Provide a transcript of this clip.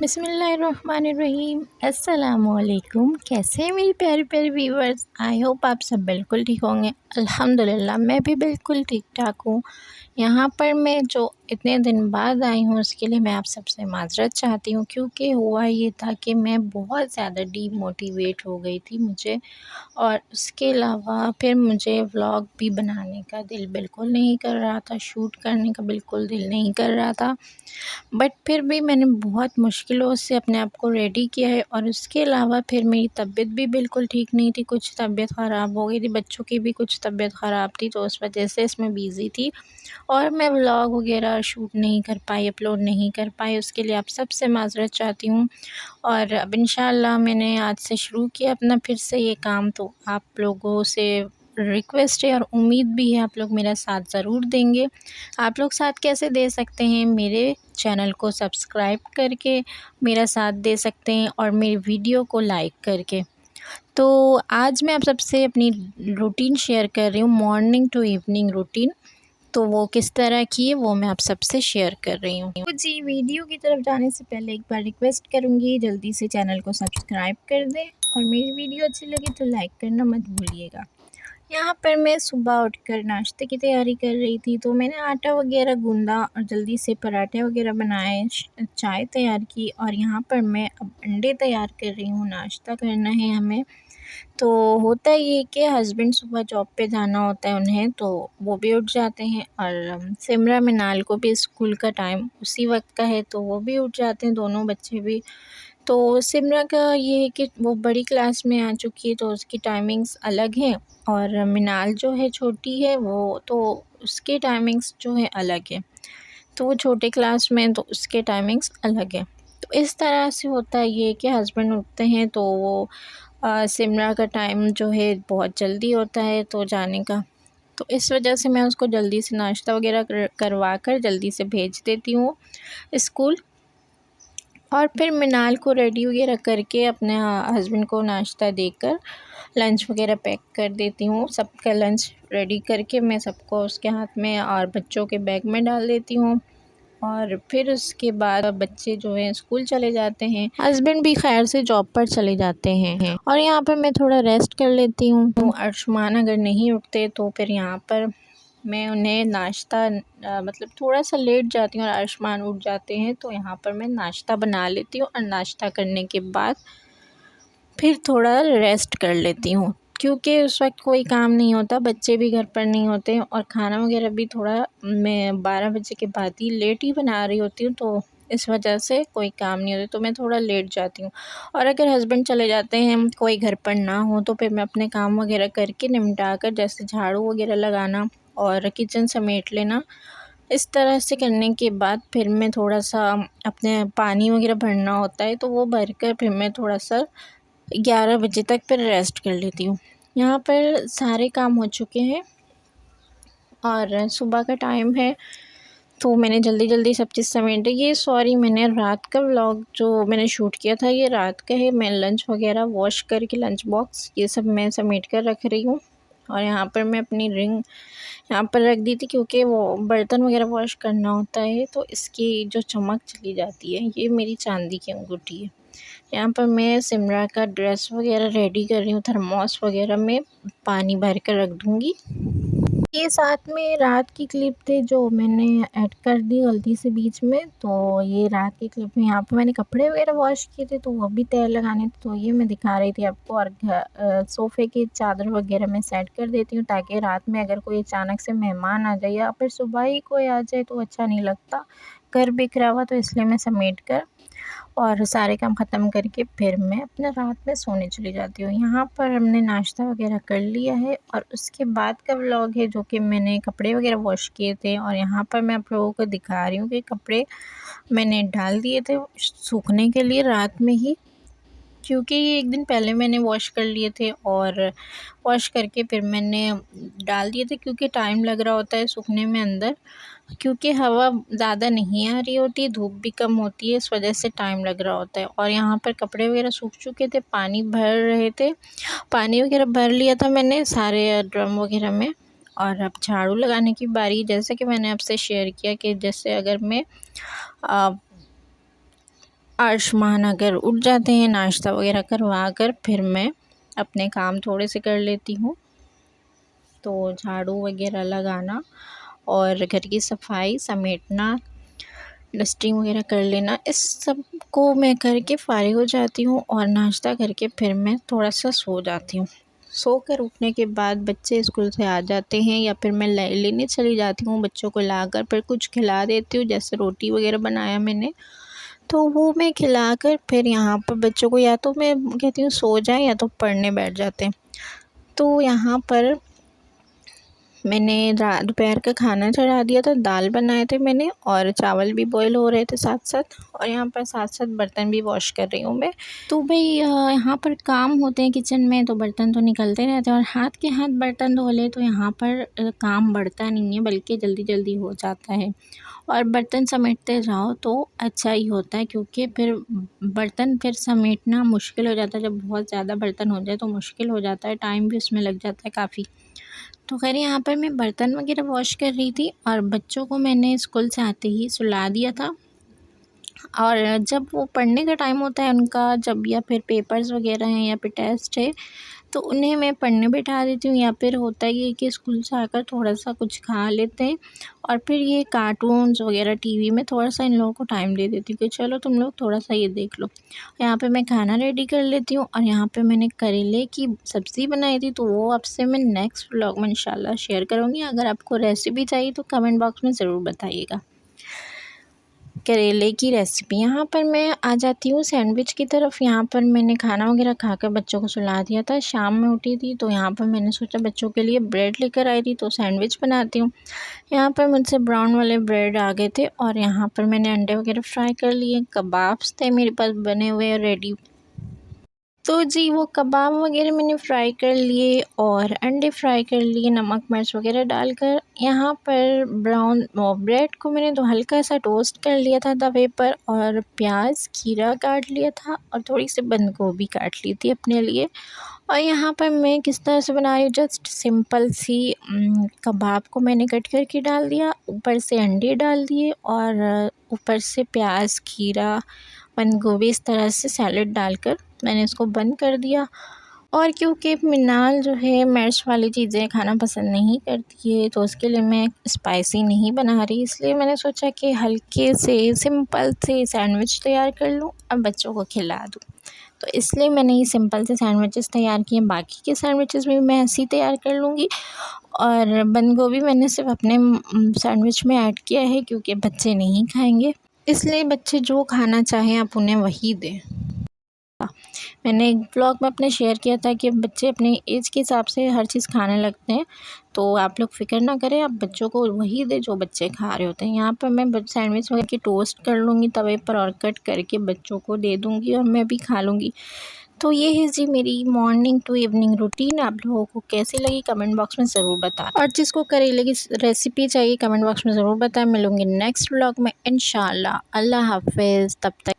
बिस्मिल्लाहिर्रहमानिर्रहीम। अस्सलामुअलैकुम। कैसे हैं मेरी प्यारे प्यारे व्यूवर्स। आई होप आप सब बिल्कुल ठीक होंगे। अल्हम्दुलिल्लाह मैं भी बिल्कुल ठीक ठाक हूँ। यहाँ पर मैं जो इतने दिन बाद आई हूँ उसके लिए मैं आप सबसे माज़रत चाहती हूँ, क्योंकि हुआ ये था कि मैं बहुत ज़्यादा डीमोटिवेट हो गई थी मुझे, और उसके अलावा फिर मुझे व्लॉग भी बनाने का दिल बिल्कुल नहीं कर रहा था, शूट करने का बिल्कुल दिल नहीं कर रहा था। बट फिर भी मैंने बहुत मुश्किलों से अपने आप को रेडी किया है, और उसके अलावा फिर मेरी तबीयत भी बिल्कुल ठीक नहीं थी, कुछ तबीयत ख़राब हो गई थी, बच्चों की भी कुछ तबीयत ख़राब थी, तो उस वजह से इसमें बिज़ी थी और मैं व्लॉग वगैरह शूट नहीं कर पाई, अपलोड नहीं कर पाई। उसके लिए आप सबसे माज़रत चाहती हूँ। और अब इंशाअल्लाह मैंने आज से शुरू किया अपना फिर से ये काम, तो आप लोगों से रिक्वेस्ट है और उम्मीद भी है आप लोग मेरा साथ ज़रूर देंगे। आप लोग साथ कैसे दे सकते हैं, मेरे चैनल को सब्सक्राइब करके मेरा साथ दे सकते हैं और मेरी वीडियो को लाइक करके। तो आज मैं आप सबसे अपनी रूटीन शेयर कर रही हूँ, मॉर्निंग टू इवनिंग रूटीन। तो वो किस तरह की है वो मैं आप सबसे शेयर कर रही हूँ। तो जी, वीडियो की तरफ जाने से पहले एक बार रिक्वेस्ट करूँगी, जल्दी से चैनल को सब्सक्राइब कर दें और मेरी वीडियो अच्छी लगे तो लाइक करना मत भूलिएगा। यहाँ पर मैं सुबह उठकर नाश्ते की तैयारी कर रही थी, तो मैंने आटा वगैरह गूँधा और जल्दी से पराठे वगैरह बनाए, चाय तैयार की, और यहाँ पर मैं अब अंडे तैयार कर रही हूँ। नाश्ता करना है हमें। तो होता ये कि हस्बैंड सुबह जॉब पे जाना होता है उन्हें, तो वो भी उठ जाते हैं, और सिमरा मिनाल को भी स्कूल का टाइम उसी वक्त का है, तो वो भी उठ जाते हैं, दोनों बच्चे भी। तो सिमरा का ये है कि वो बड़ी क्लास में आ चुकी है, तो उसकी टाइमिंग्स अलग हैं, और मिनाल जो है छोटी है वो, तो उसकी टाइमिंग्स जो है अलग है। तो वो छोटे क्लास में, तो उसके टाइमिंग्स अलग है। तो इस तरह से होता है ये कि हस्बैंड उठते हैं तो वो सिमरा का टाइम जो है बहुत जल्दी होता है तो जाने का, तो इस वजह से मैं उसको जल्दी से नाश्ता वगैरह करवा कर जल्दी से भेज देती हूँ स्कूल। और फिर मिनाल को रेडी वगैरह करके अपने हस्बैंड को नाश्ता देकर लंच वगैरह पैक कर देती हूँ। सबका लंच रेडी करके मैं सबको उसके हाथ में और बच्चों के बैग में डाल देती हूँ, और फिर उसके बाद बच्चे जो हैं स्कूल चले जाते हैं, हस्बैंड भी खैर से जॉब पर चले जाते हैं, और यहाँ पर मैं थोड़ा रेस्ट कर लेती हूँ। तो अर्शमान अगर नहीं उठते तो फिर यहाँ पर मैं उन्हें नाश्ता मतलब थोड़ा सा लेट जाती हूँ और अर्शमान उठ जाते हैं, तो यहाँ पर मैं नाश्ता बना लेती हूँ, और नाश्ता करने के बाद फिर थोड़ा रेस्ट कर लेती हूँ, क्योंकि उस वक्त कोई काम नहीं होता, बच्चे भी घर पर नहीं होते, और खाना वगैरह भी थोड़ा मैं 12 बजे के बाद ही लेट ही बना रही होती हूँ, तो इस वजह से कोई काम नहीं होता, तो मैं थोड़ा लेट जाती हूँ। और अगर हस्बैंड चले जाते हैं, कोई घर पर ना हो, तो फिर मैं अपने काम वगैरह करके निपटा कर, जैसे झाड़ू वगैरह लगाना और किचन समेट लेना, इस तरह से करने के बाद फिर मैं थोड़ा सा अपने पानी वगैरह भरना होता है, तो वो भर कर फिर मैं थोड़ा सा 11 बजे तक फिर रेस्ट कर लेती हूँ। यहाँ पर सारे काम हो चुके हैं और सुबह का टाइम है, तो मैंने जल्दी जल्दी सब चीज़ समेट ये सॉरी मैंने रात का व्लॉग जो मैंने शूट किया था ये रात का है। मैं लंच वगैरह वॉश करके लंच बॉक्स ये सब मैं समेट कर रख रही हूँ, और यहाँ पर मैं अपनी रिंग यहाँ पर रख दी थी, क्योंकि वो बर्तन वगैरह वॉश करना होता है, तो इसकी जो चमक चली जाती है। ये मेरी चांदी की अंगूठी है। यहाँ पर मैं सिमरा का ड्रेस वगैरह रेडी कर रही हूँ, थर्मोस वगैरह में पानी भर कर रख दूँगी। ये साथ में रात की क्लिप थी जो मैंने ऐड कर दी गलती से बीच में, तो ये रात की क्लिप में यहाँ पे मैंने कपड़े वगैरह वॉश किए थे, तो वो भी तय लगाने थे, तो ये मैं दिखा रही थी आपको। और सोफ़े की चादर वगैरह मैं सेट कर देती हूँ, ताकि रात में अगर कोई अचानक से मेहमान आ जाए या फिर सुबह ही कोई आ जाए तो अच्छा नहीं लगता, घर बिखरा हुआ, तो इसलिए मैं समेट कर और सारे काम ख़त्म करके फिर मैं अपना रात में सोने चली जाती हूँ। यहाँ पर हमने नाश्ता वगैरह कर लिया है, और उसके बाद का व्लॉग है जो कि मैंने कपड़े वगैरह वॉश किए थे, और यहाँ पर मैं आप लोगों को दिखा रही हूँ कि कपड़े मैंने डाल दिए थे सूखने के लिए रात में ही, क्योंकि ये एक दिन पहले मैंने वॉश कर लिए थे, और वॉश करके फिर मैंने डाल दिए थे, क्योंकि टाइम लग रहा होता है सूखने में अंदर, क्योंकि हवा ज़्यादा नहीं आ रही होती, धूप भी कम होती है, इस वजह से टाइम लग रहा होता है। और यहाँ पर कपड़े वगैरह सूख चुके थे, पानी भर रहे थे, पानी वगैरह भर लिया था मैंने सारे ड्रम वगैरह में। और अब झाड़ू लगाने की बारी, जैसे कि मैंने आपसे शेयर किया कि जैसे अगर मैं आयुष्मान अगर उठ जाते हैं नाश्ता वगैरह करवा कर फिर मैं अपने काम थोड़े से कर लेती हूँ। तो झाड़ू वगैरह लगाना और घर की सफाई समेटना, डस्टिंग वगैरह कर लेना, इस सब को मैं करके फ़ारिग हो जाती हूँ और नाश्ता करके फिर मैं थोड़ा सा सो जाती हूँ। सोकर उठने के बाद बच्चे स्कूल से आ जाते हैं या फिर मैं लेने चली जाती हूँ बच्चों को लाकर, फिर कुछ खिला देती हूँ, जैसे रोटी वगैरह बनाया मैंने तो वो मैं खिलाकर फिर यहाँ पर बच्चों को या तो मैं कहती हूँ सो जाएं या तो पढ़ने बैठ जाते हैं। तो यहाँ पर मैंने दोपहर का खाना चढ़ा दिया था, दाल बनाए थे मैंने और चावल भी बॉईल हो रहे थे साथ साथ, और यहाँ पर साथ साथ बर्तन भी वॉश कर रही हूँ मैं। तो भाई यहाँ पर काम होते हैं किचन में तो बर्तन तो निकलते रहते हैं, और हाथ के हाथ बर्तन धो ले तो यहाँ पर काम बढ़ता नहीं है बल्कि जल्दी जल्दी हो जाता है। और बर्तन समेटते जाओ तो अच्छा ही होता है, क्योंकि फिर बर्तन फिर समेटना मुश्किल हो जाता है। जब बहुत ज़्यादा बर्तन हो जाए तो मुश्किल हो जाता है, टाइम भी उसमें लग जाता है काफ़ी। तो खैर यहाँ पर मैं बर्तन वगैरह वॉश कर रही थी और बच्चों को मैंने स्कूल से आते ही सुला दिया था। और जब वो पढ़ने का टाइम होता है उनका, जब या फिर पेपर्स वगैरह हैं या फिर टेस्ट है, तो उन्हें मैं पढ़ने बैठा देती हूँ। या फिर होता ही है कि स्कूल से आकर थोड़ा सा कुछ खा लेते हैं और फिर ये कार्टून्स वगैरह टीवी में थोड़ा सा इन लोगों को टाइम दे देती हूँ कि चलो तुम लोग थोड़ा सा ये देख लो। यहाँ पे मैं खाना रेडी कर लेती हूँ और यहाँ पे मैंने करेले की सब्ज़ी बनाई थी, तो वो आपसे मैं नेक्स्ट व्लॉग में इंशाल्लाह शेयर करूँगी। अगर आपको रेसिपी चाहिए तो कमेंट बॉक्स में ज़रूर बताइएगा करेले की रेसिपी। यहाँ पर मैं आ जाती हूँ सैंडविच की तरफ। यहाँ पर मैंने खाना वगैरह खाकर बच्चों को सुला दिया था, शाम में उठी थी तो यहाँ पर मैंने सोचा बच्चों के लिए ब्रेड लेकर आई थी तो सैंडविच बनाती हूँ। यहाँ पर मुझसे ब्राउन वाले ब्रेड आ गए थे और यहाँ पर मैंने अंडे वगैरह फ्राई कर लिए, कबाब्स थे मेरे पास बने हुए रेडी। तो जी वो कबाब वगैरह मैंने फ्राई कर लिए और अंडे फ्राई कर लिए नमक मिर्च वगैरह डालकर। यहाँ पर ब्राउन ब्रेड को मैंने तो हल्का सा टोस्ट कर लिया था तवे पर, और प्याज खीरा काट लिया था और थोड़ी सी बंद गोभी काट ली थी अपने लिए। और यहाँ पर मैं किस तरह से बना रही हूँ, जस्ट सिंपल सी कबाब को मैंने कट करके डाल दिया, ऊपर से अंडे डाल दिए और ऊपर से प्याज खीरा बंद गोभी इस तरह से सैलेड डालकर मैंने इसको बंद कर दिया। और क्योंकि मिनाल जो है मिर्च वाली चीज़ें खाना पसंद नहीं करती है तो उसके लिए मैं स्पाइसी नहीं बना रही, इसलिए मैंने सोचा कि हल्के से सिंपल से सैंडविच तैयार कर लूँ और बच्चों को खिला दूँ। तो इसलिए मैंने ये सिंपल से सैंडविचेस तैयार किए। बाकी के सैंडविचेस भी मैं ऐसे ही तैयार कर लूँगी। और बंद गोभी मैंने सिर्फ अपने सैंडविच में ऐड किया है क्योंकि बच्चे नहीं खाएंगे, इसलिए बच्चे जो खाना चाहें आप उन्हें वही दें। मैंने एक ब्लॉग में अपने शेयर किया था कि बच्चे अपने एज के हिसाब से हर चीज़ खाने लगते हैं, तो आप लोग फ़िक्र ना करें, आप बच्चों को वही दें जो बच्चे खा रहे होते हैं। यहाँ पर मैं सैंडविच वगैरह की टोस्ट कर लूँगी तवे पर और कट करके बच्चों को दे दूँगी और मैं भी खा लूँगी। तो ये है जी मेरी मॉर्निंग टू इवनिंग रूटीन। आप लोगों को कैसी लगी कमेंट बॉक्स में ज़रूर बताएं, और जिसको करेले की रेसिपी चाहिए कमेंट बॉक्स में ज़रूर बताएं। मिलूँगी नेक्स्ट व्लॉग में इंशाल्लाह। अल्लाह हाफ़िज़, तब तक।